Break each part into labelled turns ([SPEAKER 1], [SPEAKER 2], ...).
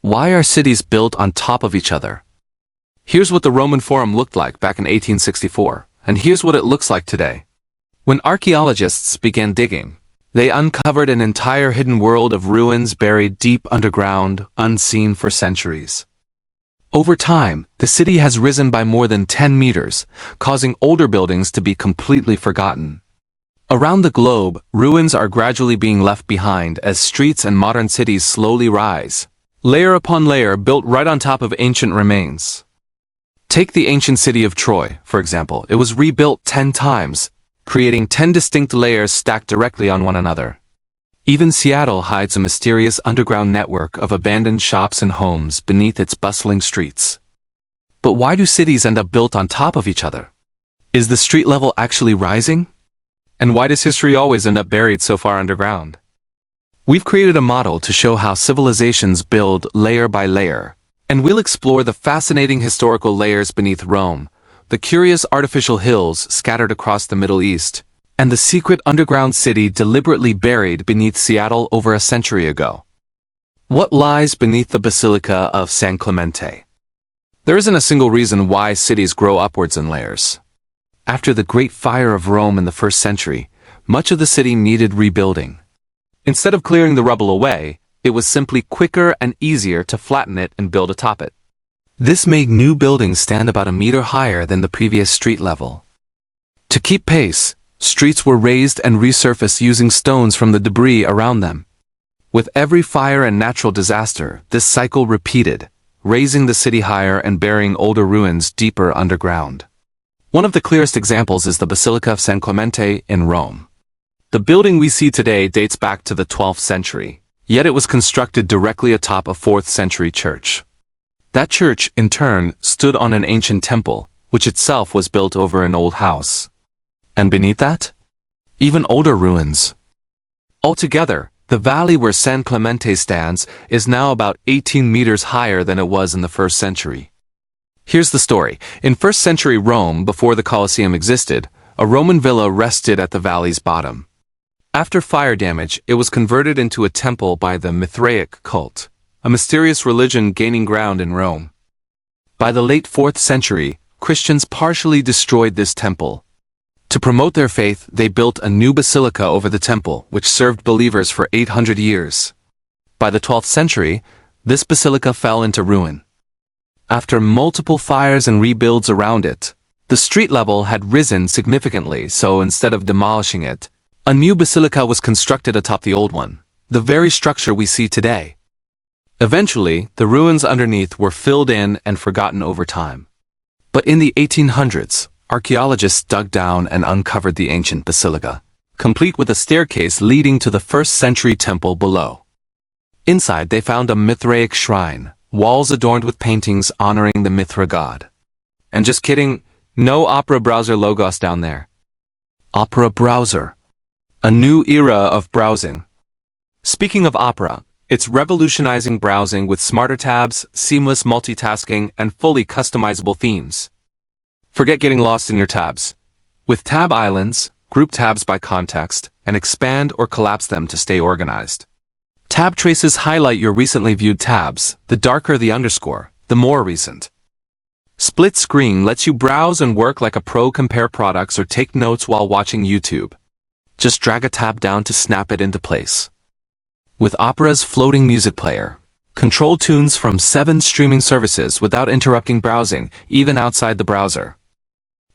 [SPEAKER 1] Why are cities built on top of each other? Here's what the Roman Forum looked like back in 1864, and here's what it looks like today. When archaeologists began digging, they uncovered an entire hidden world of ruins buried deep underground, unseen for centuries. Over time, the city has risen by more than 10 meters, causing older buildings to be completely forgotten. Around the globe, ruins are gradually being left behind as streets and modern cities slowly rise, layer upon layer built right on top of ancient remains. Take the ancient city of Troy, for example. It was rebuilt 10 times, creating 10 distinct layers stacked directly on one another. Even Seattle hides a mysterious underground network of abandoned shops and homes beneath its bustling streets. But why do cities end up built on top of each other? Is the street level actually rising? And why does history always end up buried so far underground? We've created a model to show how civilizations build layer by layer, and we'll explore the fascinating historical layers beneath Rome, the curious artificial hills scattered across the Middle East, and the secret underground city deliberately buried beneath Seattle over a century ago. What lies beneath the Basilica of San Clemente? There isn't a single reason why cities grow upwards in layers. After the Great Fire of Rome in the 1st century, much of the city needed rebuilding. Instead of clearing the rubble away, it was simply quicker and easier to flatten it and build atop it. This made new buildings stand about a meter higher than the previous street level. To keep pace, streets were raised and resurfaced using stones from the debris around them. With every fire and natural disaster, this cycle repeated, raising the city higher and burying older ruins deeper underground. One of the clearest examples is the Basilica of San Clemente in Rome. The building we see today dates back to the 12th century, yet it was constructed directly atop a 4th century church. That church, in turn, stood on an ancient temple, which itself was built over an old house. And beneath that? Even older ruins. Altogether, the valley where San Clemente stands is now about 18 meters higher than it was in the 1st century. Here's the story. In 1st century Rome, before the Colosseum existed, a Roman villa rested at the valley's bottom. After fire damage, it was converted into a temple by the Mithraic cult, a mysterious religion gaining ground in Rome. By the late 4th century, Christians partially destroyed this temple. To promote their faith, they built a new basilica over the temple, which served believers for 800 years. By the 12th century, this basilica fell into ruin. After multiple fires and rebuilds around it, the street level had risen significantly, so instead of demolishing it, a new basilica was constructed atop the old one, the very structure we see today. Eventually, the ruins underneath were filled in and forgotten over time. But in the 1800s, archaeologists dug down and uncovered the ancient basilica, complete with a staircase leading to the 1st century temple below. Inside, they found a Mithraic shrine, walls adorned with paintings honoring the Mithra god. And just kidding, no Opera browser logos down there. Opera browser. A new era of browsing. Speaking of Opera, it's revolutionizing browsing with smarter tabs, seamless multitasking, and fully customizable themes. Forget getting lost in your tabs. With tab islands, group tabs by context, and expand or collapse them to stay organized. Tab traces highlight your recently viewed tabs. The darker the underscore, the more recent. Split screen lets you browse and work like a pro, compare products or take notes while watching YouTube. Just drag a tab down to snap it into place. With Opera's floating music player, control tunes from 7 streaming services without interrupting browsing, even outside the browser.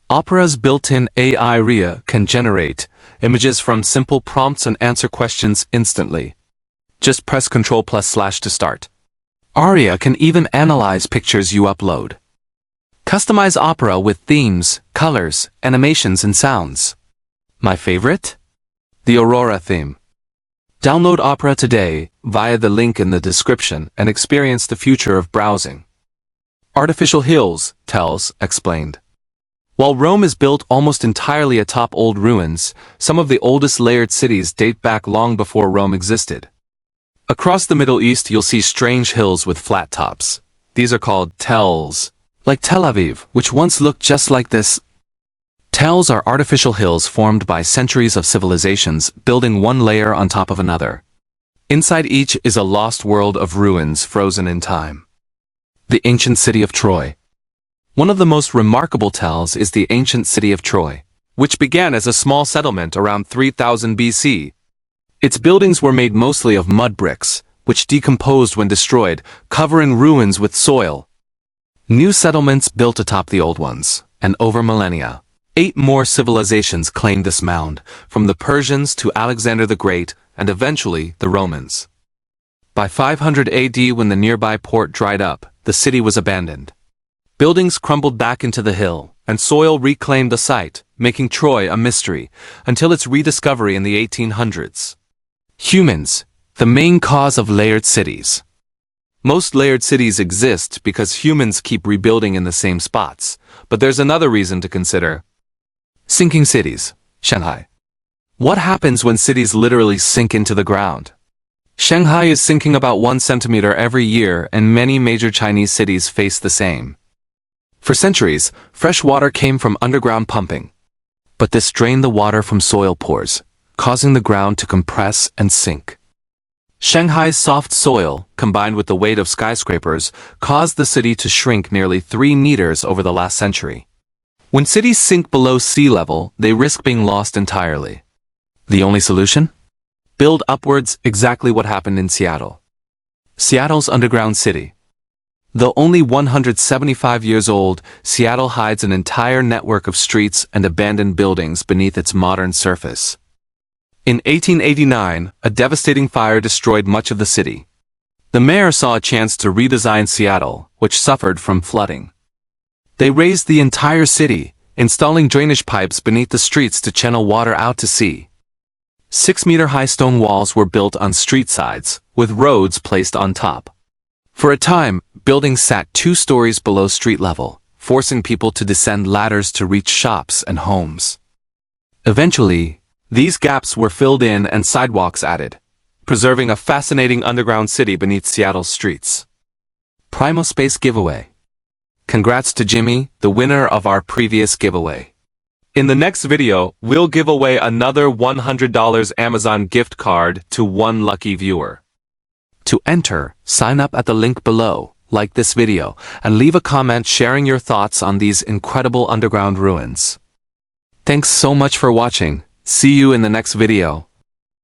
[SPEAKER 1] Opera's built-in AI RIA can generate images from simple prompts and answer questions instantly. Just press Ctrl+/ to start. Aria can even analyze pictures you upload. Customize Opera with themes, colors, animations, and sounds. My favorite? The Aurora theme. Download Opera today via the link in the description and experience the future of browsing. Artificial hills, Tells explained. While Rome is built almost entirely atop old ruins, some of the oldest layered cities date back long before Rome existed. Across the Middle East, you'll see strange hills with flat tops. These are called tells, like Tel Aviv, which once looked just like this. Tells are artificial hills formed by centuries of civilizations building one layer on top of another. Inside each is a lost world of ruins frozen in time. The ancient city of Troy. One of the most remarkable tales is the ancient city of Troy, which began as a small settlement around 3000 BC. Its buildings were made mostly of mud bricks, which decomposed when destroyed, covering ruins with soil. New settlements built atop the old ones, and over millennia, 8 more civilizations claimed this mound, from the Persians to Alexander the Great, and eventually the Romans. By 500 AD, when the nearby port dried up, the city was abandoned. Buildings crumbled back into the hill, and soil reclaimed the site, making Troy a mystery, until its rediscovery in the 1800s. Humans, the main cause of layered cities. Most layered cities exist because humans keep rebuilding in the same spots, but there's another reason to consider. Sinking cities. Shanghai. What happens when cities literally sink into the ground? Shanghai is sinking about 1 centimeter every year, and many major Chinese cities face the same. For centuries, fresh water came from underground pumping. But this drained the water from soil pores, causing the ground to compress and sink. Shanghai's soft soil, combined with the weight of skyscrapers, caused the city to shrink nearly 3 meters over the last century. When cities sink below sea level, they risk being lost entirely. The only solution? Build upwards, exactly what happened in Seattle. Seattle's underground city. Though only 175 years old, Seattle hides an entire network of streets and abandoned buildings beneath its modern surface. In 1889, a devastating fire destroyed much of the city. The mayor saw a chance to redesign Seattle, which suffered from flooding. They razed the entire city, installing drainage pipes beneath the streets to channel water out to sea. 6-meter-high stone walls were built on street sides, with roads placed on top. For a time, buildings sat 2 stories below street level, forcing people to descend ladders to reach shops and homes. Eventually, these gaps were filled in and sidewalks added, preserving a fascinating underground city beneath Seattle's streets. Primal Space Giveaway. Congrats to Jimmy, the winner of our previous giveaway. In the next video, we'll give away another $100 Amazon gift card to one lucky viewer. To enter, sign up at the link below, like this video, and leave a comment sharing your thoughts on these incredible underground ruins. Thanks so much for watching. See you in the next video.